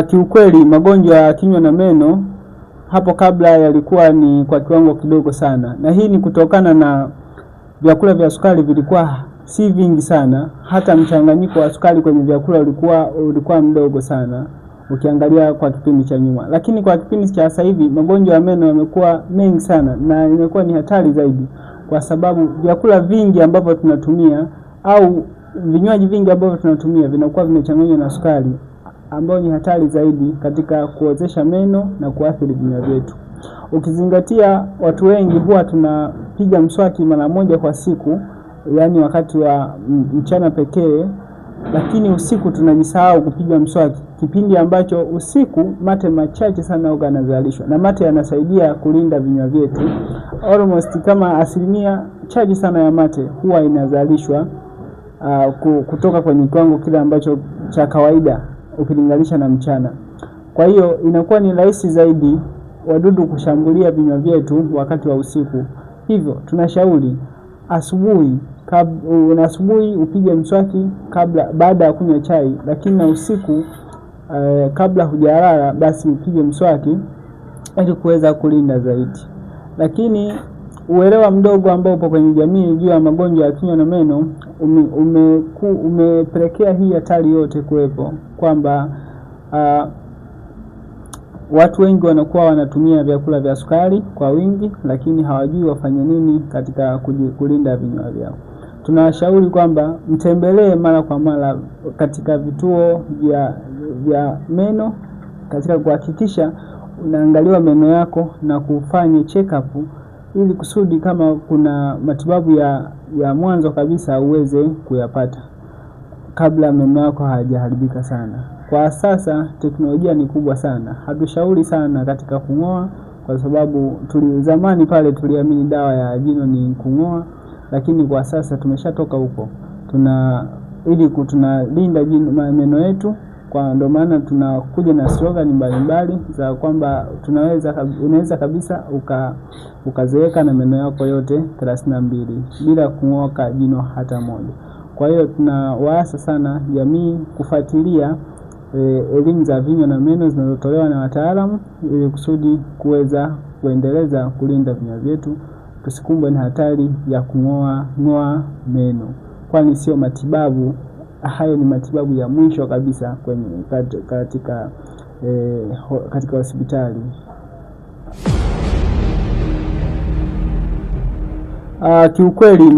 Kiukweli magonjwa ya kinywa na meno hapo kabla yalikuwa ni kwa kiwango kidogo sana, na hii ni kutokana na vyakula vya sukari vilikuwa si vingi sana. Hata mchanganyiko wa sukari kwenye vyakula ulikuwa mdogo sana ukiangalia kwa kipindi cha nyuma. Lakini kwa kipindi cha sasa hivi magonjwa ya meno yamekuwa mengi sana na imekuwa ni hatari zaidi, kwa sababu vyakula vingi ambavyo tunatumia au vinywaji vingi ambavyo tunatumia vinakuwa vimechanganywa na sukari, ambayo ni hatari zaidi katika kuozesha meno na kuathiri vinywa vyetu. Ukizingatia watu wengi huwa tunapiga mswaki mara moja kwa siku, yani wakati wa mchana pekee, lakini usiku tunajisahau kupiga mswaki, kipindi ambacho usiku mate machache sana huwa yanazalishwa, na mate yanasaidia kulinda vinywa vyetu. Almost kama asilimia chache sana ya mate huwa inazalishwa kutoka kwenye kiwango kile ambacho cha kawaida ukilinganisha na mchana. Kwa hiyo inakuwa ni rahisi zaidi wadudu kushambulia vinywa vyetu wakati wa usiku. Hivyo tunashauri asubuhi upige mswaki baada ya kunywa chai, lakini na usiku kabla hujalala basi upige mswaki ili kuweza kulinda zaidi. Lakini uelewa mdogo ambao upo kwenye jamii juu ya magonjwa ya kinywa na meno umepelekea hii hatari yote kuwepo, kwamba watu wengi wanakuwa wanatumia vyakula vya sukari kwa wingi, lakini hawajui wafanye nini katika kulinda vinywa vyao. Tunawashauri kwamba mtembelee mara kwa mara katika vituo vya meno katika kuhakikisha unaangaliwa meno yako na kufanya check up, ili kusudi kama kuna matibabu ya mwanzo kabisa uweze kuyapata kabla meno yako hayajaharibika sana. Kwa sasa teknolojia ni kubwa sana, hatushauri sana katika kung'oa, kwa sababu zamani pale tuliamini dawa ya jino ni kung'oa, lakini kwa sasa tumeshatoka huko. Tunalinda meno yetu, kwa ndio maana tunakuja na slogan mbalimbali za kwamba unaweza kabisa ukazeeka na meno yako yote 32 bila kung'oa jino hata moja. Kwa hiyo tunawaasa sana jamii kufuatilia elimu za vinywa na meno zinazotolewa na wataalamu, ili kusudi kuweza kuendeleza kulinda vinywa vyetu, tusikumbwe na hatari ya kung'oa meno, kwani sio matibabu hayo, ni matibabu ya mwisho kabisa katika hospitali. Kiukweli